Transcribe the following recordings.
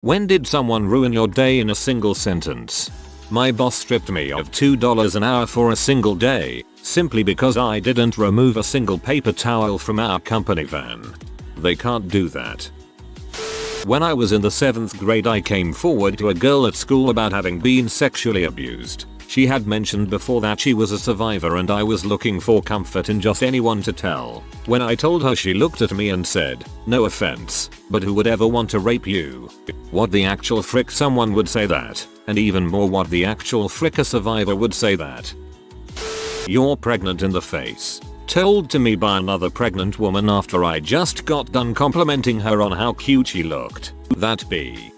When did someone ruin your day in a single sentence? My boss stripped me of $2 an hour for a single day, simply because I didn't remove a single paper towel from our company van. They can't do that. When I was in the 7th grade, I came forward to a girl at school about having been sexually abused. She had mentioned before that she was a survivor and I was looking for comfort in just anyone to tell. When I told her, she looked at me and said, "No offense, but who would ever want to rape you?" What the actual frick someone would say that, and even more what the actual frick a survivor would say that. You're pregnant in the face. Told to me by another pregnant woman after I just got done complimenting her on how cute she looked. That be.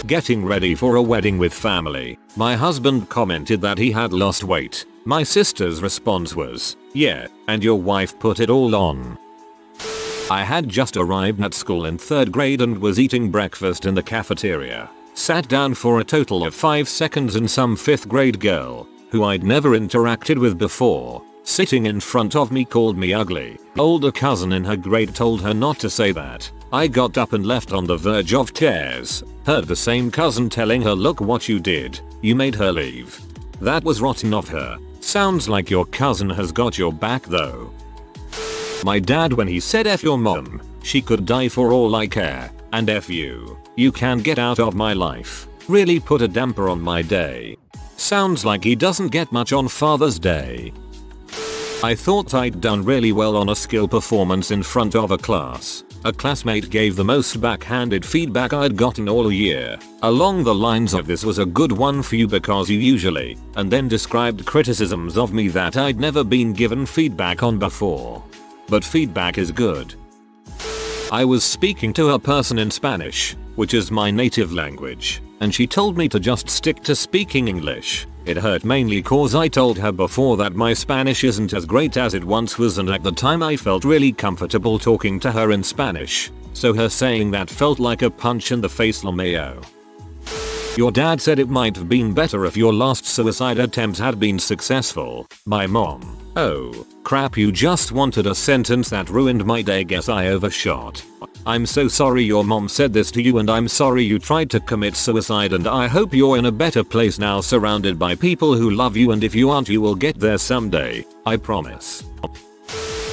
Getting ready for a wedding with family. My husband commented that he had lost weight. My sister's response was, "Yeah, and your wife put it all on." I had just arrived at school in 3rd grade and was eating breakfast in the cafeteria. Sat down for a total of 5 seconds and some 5th grade girl, who I'd never interacted with before, sitting in front of me called me ugly. Older cousin in her grade told her not to say that. I got up and left on the verge of tears. Heard the same cousin telling her, "Look what you did. You made her leave." That was rotten of her. Sounds like your cousin has got your back though. My dad, when he said "F your mom, she could die for all I care," and "F you, you can get out of my life," really put a damper on my day. Sounds like he doesn't get much on Father's Day. I thought I'd done really well on a skill performance in front of a class. A classmate gave the most backhanded feedback I'd gotten all year, along the lines of "This was a good one for you because you usually," and then described criticisms of me that I'd never been given feedback on before. But feedback is good. I was speaking to a person in Spanish, which is my native language, and she told me to just stick to speaking English. It hurt mainly cause I told her before that my Spanish isn't as great as it once was, and at the time I felt really comfortable talking to her in Spanish, so her saying that felt like a punch in the face. LMAO. Your dad said it might have been better if your last suicide attempt had been successful. My mom. Oh, crap, you just wanted a sentence that ruined my day. Guess I overshot. I'm so sorry your mom said this to you, and I'm sorry you tried to commit suicide, and I hope you're in a better place now surrounded by people who love you, and if you aren't, you will get there someday. I promise.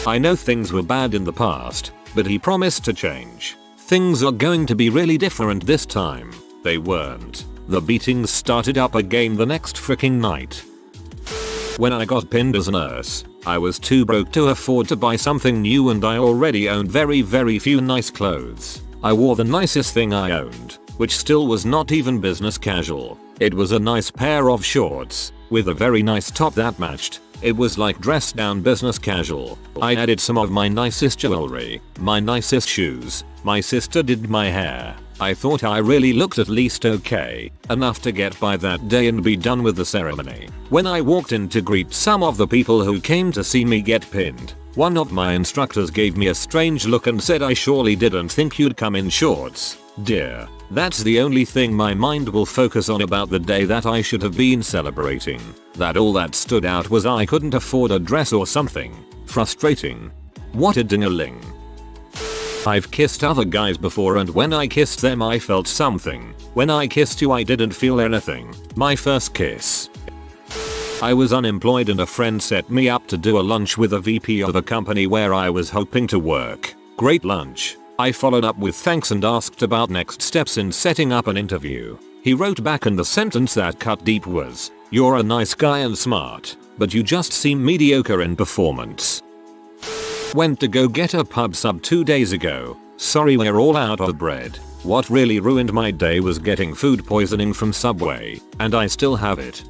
I know things were bad in the past, but he promised to change. Things are going to be really different this time. They weren't. The beatings started up again the next freaking night. When I got pinned as a nurse, I was too broke to afford to buy something new, and I already owned very few nice clothes. I wore the nicest thing I owned, which still was not even business casual. It was a nice pair of shorts, with a very nice top that matched. It was like dressed down business casual. I added some of my nicest jewelry, my nicest shoes. My sister did my hair. I thought I really looked at least okay, enough to get by that day and be done with the ceremony. When I walked in to greet some of the people who came to see me get pinned, one of my instructors gave me a strange look and said, "I surely didn't think you'd come in shorts, dear." That's the only thing my mind will focus on about the day that I should have been celebrating. That all that stood out was I couldn't afford a dress or something. Frustrating. What a ding-a-ling. I've kissed other guys before, and when I kissed them I felt something. When I kissed you I didn't feel anything. My first kiss. I was unemployed and a friend set me up to do a lunch with a VP of a company where I was hoping to work. Great lunch. I followed up with thanks and asked about next steps in setting up an interview. He wrote back, and the sentence that cut deep was, "You're a nice guy and smart, but you just seem mediocre in performance." Went to go get a pub sub 2 days ago. Sorry, we're all out of bread. What really ruined my day was getting food poisoning from Subway, and I still have it.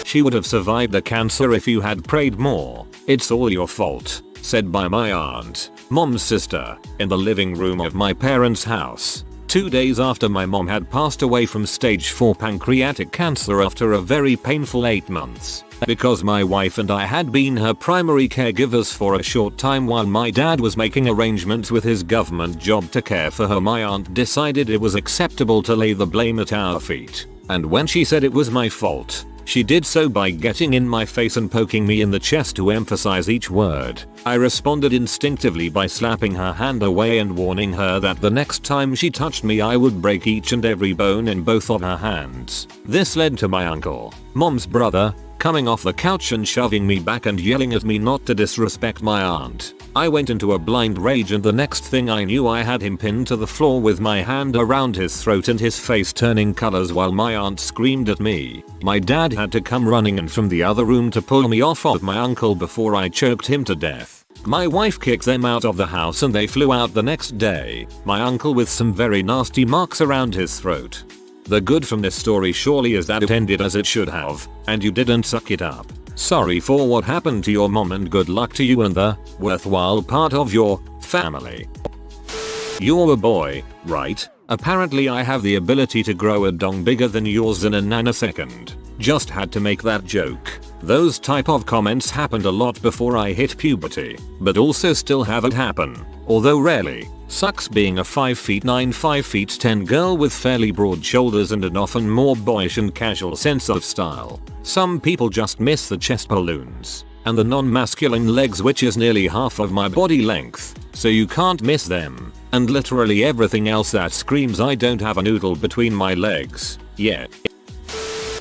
She would have survived the cancer if you had prayed more. It's all your fault, said by my aunt, mom's sister, in the living room of my parents' house. 2 days after my mom had passed away from stage 4 pancreatic cancer after a very painful 8 months. Because my wife and I had been her primary caregivers for a short time while my dad was making arrangements with his government job to care for her, my aunt decided it was acceptable to lay the blame at our feet. And when she said it was my fault, She did so by getting in my face and poking me in the chest to emphasize each word. I responded instinctively by slapping her hand away and warning her that the next time she touched me I would break each and every bone in both of her hands. This led to my uncle, mom's brother, coming off the couch and shoving me back and yelling at me not to disrespect my aunt. I went into a blind rage, and the next thing I knew I had him pinned to the floor with my hand around his throat and his face turning colors while my aunt screamed at me. My dad had to come running in from the other room to pull me off of my uncle before I choked him to death. My wife kicked them out of the house and they flew out the next day, my uncle with some very nasty marks around his throat. The good from this story surely is that it ended as it should have, and you didn't suck it up. Sorry for what happened to your mom and good luck to you and the worthwhile part of your family. You're a boy, right? Apparently I have the ability to grow a dong bigger than yours in a nanosecond. Just had to make that joke. Those type of comments happened a lot before I hit puberty, but also still have it happen, although rarely. Sucks being a 5'9", 5'10" girl with fairly broad shoulders and an often more boyish and casual sense of style. Some people just miss the chest balloons and the non-masculine legs, which is nearly half of my body length, so you can't miss them, and literally everything else that screams I don't have a noodle between my legs. Yeah.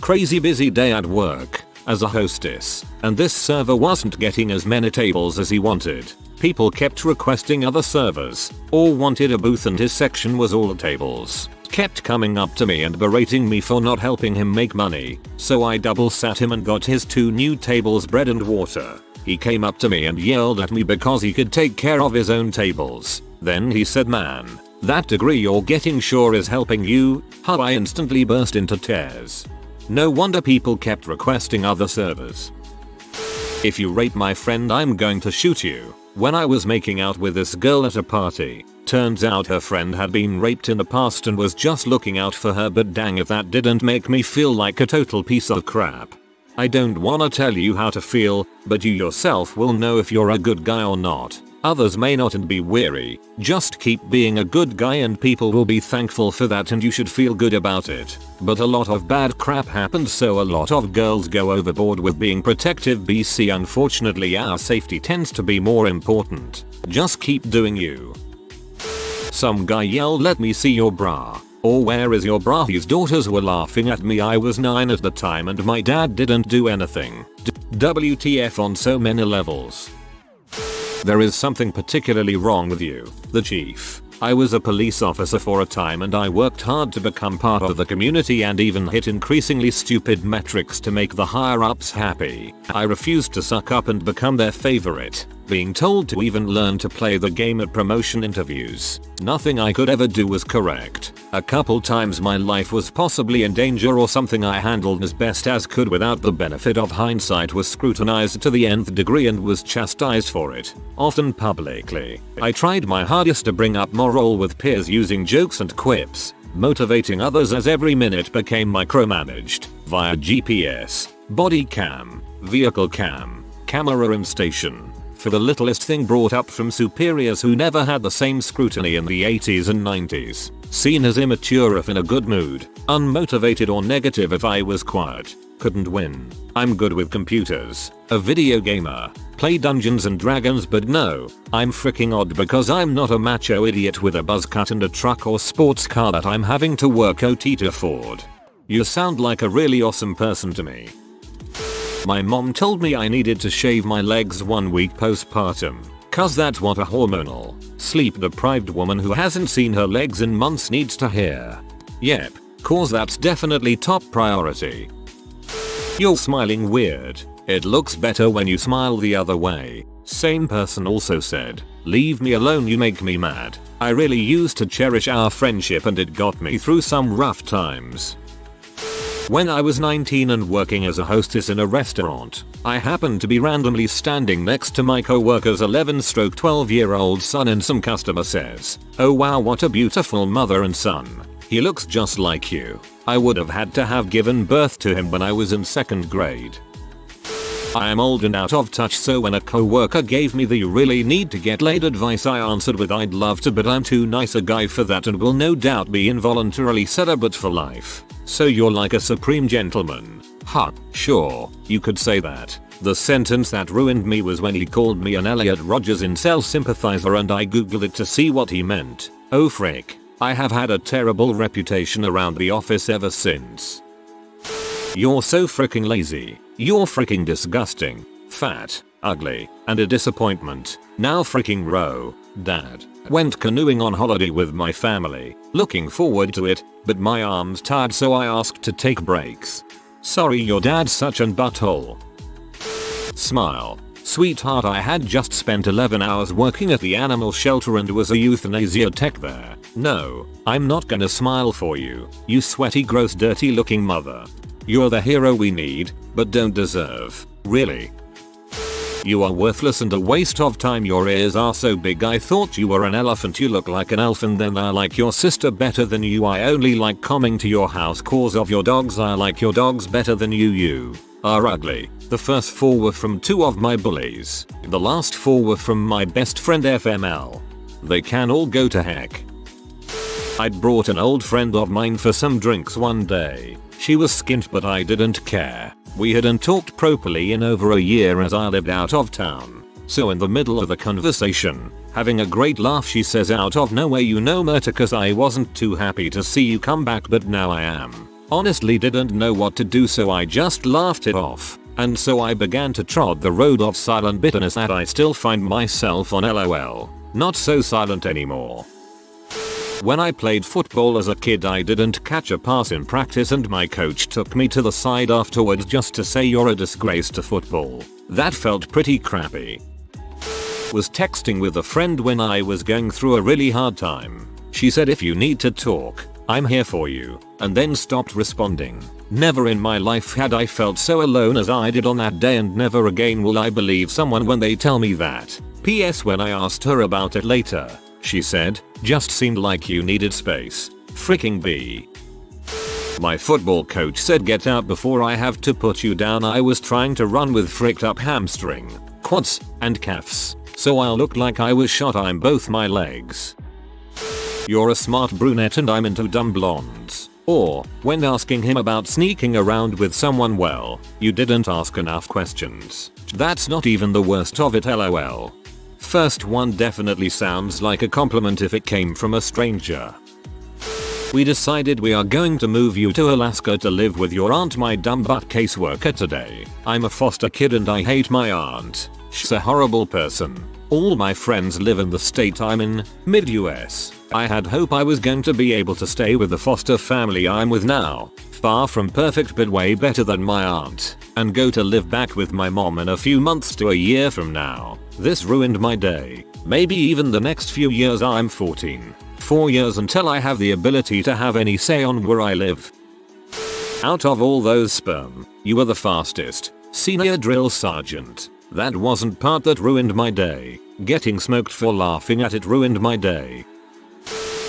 Crazy busy day at work as a hostess, and this server wasn't getting as many tables as he wanted. People kept requesting other servers, or wanted a booth, and his section was all tables. Kept coming up to me and berating me for not helping him make money, so I double sat him and got his 2 new tables bread and water. He came up to me and yelled at me because he could take care of his own tables. Then he said, "Man, that degree you're getting sure is helping you." How I instantly burst into tears. No wonder people kept requesting other servers. If you rape my friend, I'm going to shoot you. When I was making out with this girl at a party, turns out her friend had been raped in the past and was just looking out for her, but dang if that didn't make me feel like a total piece of crap. I don't wanna tell you how to feel, but you yourself will know if you're a good guy or not. Others may not, and be wary. Just keep being a good guy and people will be thankful for that, and you should feel good about it. But a lot of bad crap happens, so a lot of girls go overboard with being protective. BC, unfortunately our safety tends to be more important. Just keep doing you. Some guy yelled, "Let me see your bra," or "Where is your bra?" His daughters were laughing at me. I was 9 at the time and my dad didn't do anything. WTF on so many levels. There is something particularly wrong with you, the chief. I was a police officer for a time and I worked hard to become part of the community and even hit increasingly stupid metrics to make the higher ups happy. I refused to suck up and become their favorite, being told to even learn to play the game at promotion interviews. Nothing I could ever do was correct. A couple times my life was possibly in danger, or something I handled as best as could without the benefit of hindsight was scrutinized to the nth degree and was chastised for it, often publicly. I tried my hardest to bring up moral with peers using jokes and quips, motivating others as every minute became micromanaged via GPS, body cam, vehicle cam, camera in station. For the littlest thing brought up from superiors who never had the same scrutiny in the 80s and 90s. Seen as immature if in a good mood, unmotivated or negative if I was quiet. Couldn't win. I'm good with computers, a video gamer, play Dungeons and Dragons, but no, I'm freaking odd because I'm not a macho idiot with a buzz cut and a truck or sports car that I'm having to work OT to afford. You sound like a really awesome person to me. My mom told me I needed to shave my legs 1 week postpartum, cause that's what a hormonal, sleep-deprived woman who hasn't seen her legs in months needs to hear. Yep, cause that's definitely top priority. You're smiling weird. It looks better when you smile the other way. Same person also said, "Leave me alone, you make me mad." I really used to cherish our friendship and it got me through some rough times. When I was 19 and working as a hostess in a restaurant, I happened to be randomly standing next to my co-worker's 11-12-year-old son, and some customer says, "Oh wow, what a beautiful mother and son. He looks just like you." I would have had to have given birth to him when I was in 2nd grade. I am old and out of touch, so when a co-worker gave me the "you really need to get laid" advice, I answered with "I'd love to, but I'm too nice a guy for that and will no doubt be involuntarily celibate for life." So you're like a supreme gentleman. Huh, sure, you could say that. The sentence that ruined me was when he called me an Elliot Rodgers incel sympathizer and I googled it to see what he meant. Oh frick. I have had a terrible reputation around the office ever since. You're so freaking lazy. You're freaking disgusting. Fat, ugly, and a disappointment. Now freaking row. Dad. Went canoeing on holiday with my family. Looking forward to it, but my arm's tired so I asked to take breaks. Sorry your dad's such an butthole. Smile. Sweetheart, I had just spent 11 hours working at the animal shelter and was a euthanasia tech there. No, I'm not gonna smile for you, you sweaty gross dirty looking mother. You're the hero we need, but don't deserve. Really. You are worthless and a waste of time. Your ears are so big I thought you were an elephant. You look like an elf and then I like your sister better than you. I only like coming to your house cause of your dogs. I like your dogs better than you. You are ugly. The first 4 were from 2 of my bullies. The last 4 were from my best friend FML. They can all go to heck. I'd brought an old friend of mine for some drinks one day. She was skint but I didn't care. We hadn't talked properly in over a year as I lived out of town. So in the middle of the conversation, having a great laugh, she says out of nowhere, you know Murta, cause I wasn't too happy to see you come back but now I am. Honestly didn't know what to do so I just laughed it off. And so I began to trod the road of silent bitterness that I still find myself on. LOL. Not so silent anymore. When I played football as a kid I didn't catch a pass in practice and my coach took me to the side afterwards just to say you're a disgrace to football. That felt pretty crappy. Was texting with a friend when I was going through a really hard time. She said if you need to talk, I'm here for you, and then stopped responding. Never in my life had I felt so alone as I did on that day, and never again will I believe someone when they tell me that. PS when I asked her about it later, she said, just seemed like you needed space. Freaking B. My football coach said get out before I have to put you down. I was trying to run with fricked up hamstring, quads, and calves, so I looked like I was shot in both my legs. You're a smart brunette and I'm into dumb blondes. Or, when asking him about sneaking around with someone, well, you didn't ask enough questions. That's not even the worst of it. LOL. First one definitely sounds like a compliment if it came from a stranger. We decided we are going to move you to Alaska to live with your aunt, my dumb butt caseworker today. I'm a foster kid and I hate my aunt. She's a horrible person. All my friends live in the state I'm in, mid-US. I had hope I was going to be able to stay with the foster family I'm with now. Far from perfect but way better than my aunt. And go to live back with my mom in a few months to a year from now. This ruined my day. Maybe even the next few years. I'm 14. 4 years until I have the ability to have any say on where I live. Out of all those sperm, you were the fastest. Senior drill sergeant. That wasn't part that ruined my day. Getting smoked for laughing at it ruined my day.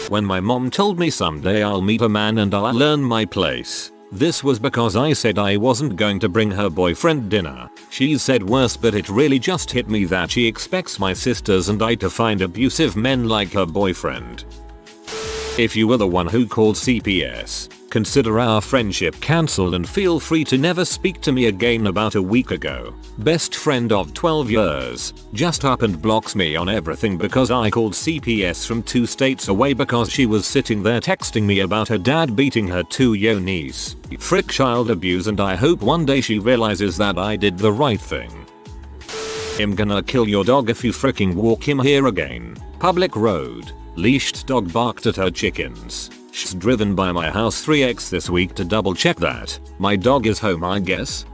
When my mom told me someday I'll meet a man and I'll learn my place. This was because I said I wasn't going to bring her boyfriend dinner. She said worse, but it really just hit me that she expects my sisters and I to find abusive men like her boyfriend. If you were the one who called CPS, consider our friendship cancelled and feel free to never speak to me again. About a week ago, best friend of 12 years just up and blocks me on everything because I called CPS from 2 states away because she was sitting there texting me about her dad beating her 2-year-old niece. Frick child abuse, and I hope one day she realizes that I did the right thing. I'm gonna kill your dog if you fricking walk him here again. Public road. Leashed dog barked at her chickens. She's driven by my house 3x this week to double check that my dog is home, I guess.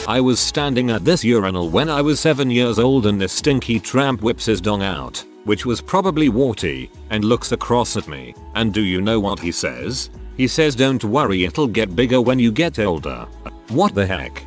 I was standing at this urinal when I was 7 years old and this stinky tramp whips his dong out, which was probably warty, and looks across at me. And do you know what he says? He says don't worry, it'll get bigger when you get older. What the heck?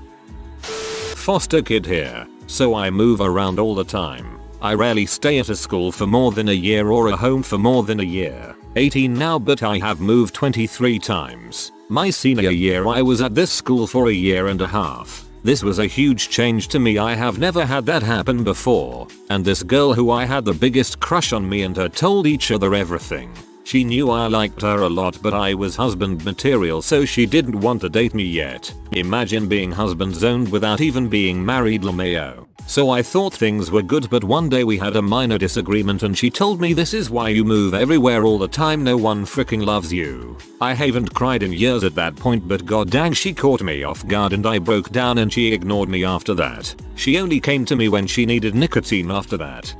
Foster kid here, so I move around all the time. I rarely stay at a school for more than a year or a home for more than a year. 18 now, but I have moved 23 times. My senior year I was at this school for a year and a half. This was a huge change to me. I have never had that happen before. And this girl who I had the biggest crush on, me and her told each other everything. She knew I liked her a lot, but I was husband material, so she didn't want to date me yet. Imagine being husband zoned without even being married, LMAO. So I thought things were good, but one day we had a minor disagreement and she told me, "This is why you move everywhere all the time, no one freaking loves you." I haven't cried in years at that point, but god dang, she caught me off guard and I broke down and she ignored me after that. She only came to me when she needed nicotine after that.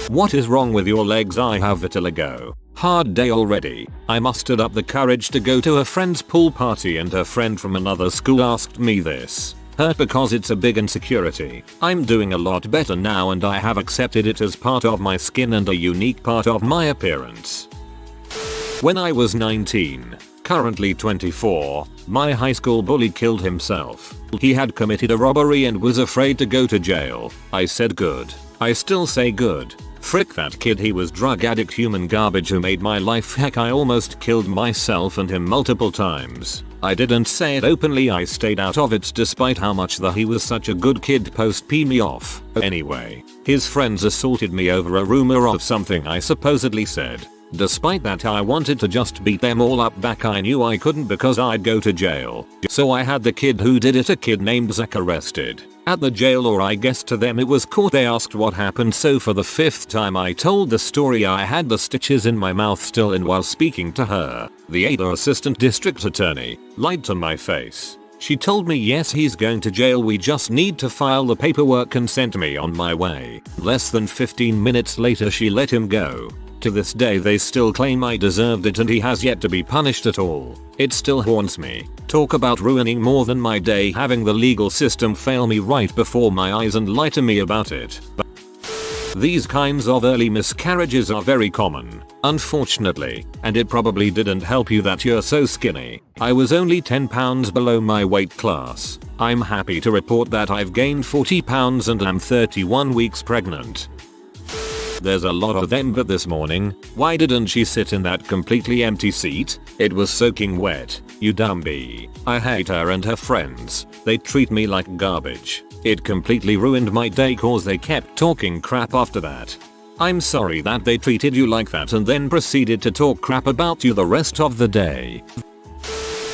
What is wrong with your legs? I have vitiligo. Hard day already. I mustered up the courage to go to a friend's pool party and her friend from another school asked me this. Hurt because it's a big insecurity. I'm doing a lot better now and I have accepted it as part of my skin and a unique part of my appearance. When I was 19, currently 24, my high school bully killed himself. He had committed a robbery and was afraid to go to jail. I said good. I still say good. Frick that kid, he was drug addict, human garbage who made my life heck. I almost killed myself and him multiple times. I didn't say it openly, I stayed out of it despite how much the "he was such a good kid" post pee me off. Anyway, his friends assaulted me over a rumor of something I supposedly said. Despite that, I wanted to just beat them all up back. I knew I couldn't because I'd go to jail. So I had the kid who did it, a kid named Zach, arrested. At the jail, or I guess to them it was court, they asked what happened, so for the 5th time I told the story. I had the stitches in my mouth still, and while speaking to her, the Ada assistant district attorney lied to my face. She told me yes, he's going to jail, we just need to file the paperwork, and sent me on my way. Less than 15 minutes later she let him go. To this day they still claim I deserved it and he has yet to be punished at all. It still haunts me. Talk about ruining more than my day, having the legal system fail me right before my eyes and lie to me about it. These kinds of early miscarriages are very common, unfortunately, and it probably didn't help you that you're so skinny. I was only 10 pounds below my weight class. I'm happy to report that I've gained 40 pounds and am 31 weeks pregnant. There's a lot of them, but this morning, why didn't she sit in that completely empty seat? It was soaking wet. You dumb bee. I hate her and her friends. They treat me like garbage. It completely ruined my day cause they kept talking crap after that. I'm sorry that they treated you like that and then proceeded to talk crap about you the rest of the day.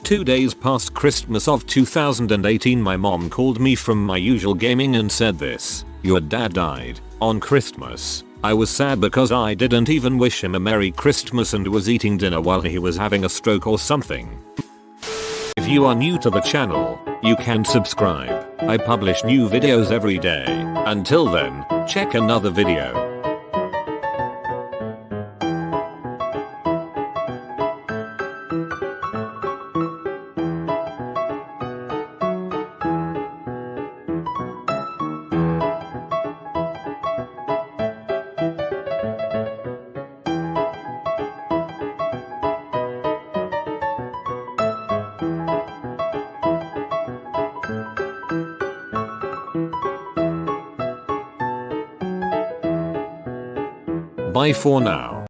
2 days past Christmas of 2018, my mom called me from my usual gaming and said this: "Your dad died on Christmas." I was sad because I didn't even wish him a Merry Christmas and was eating dinner while he was having a stroke or something. If you are new to the channel, you can subscribe. I publish new videos every day. Until then, check another video. Bye for now.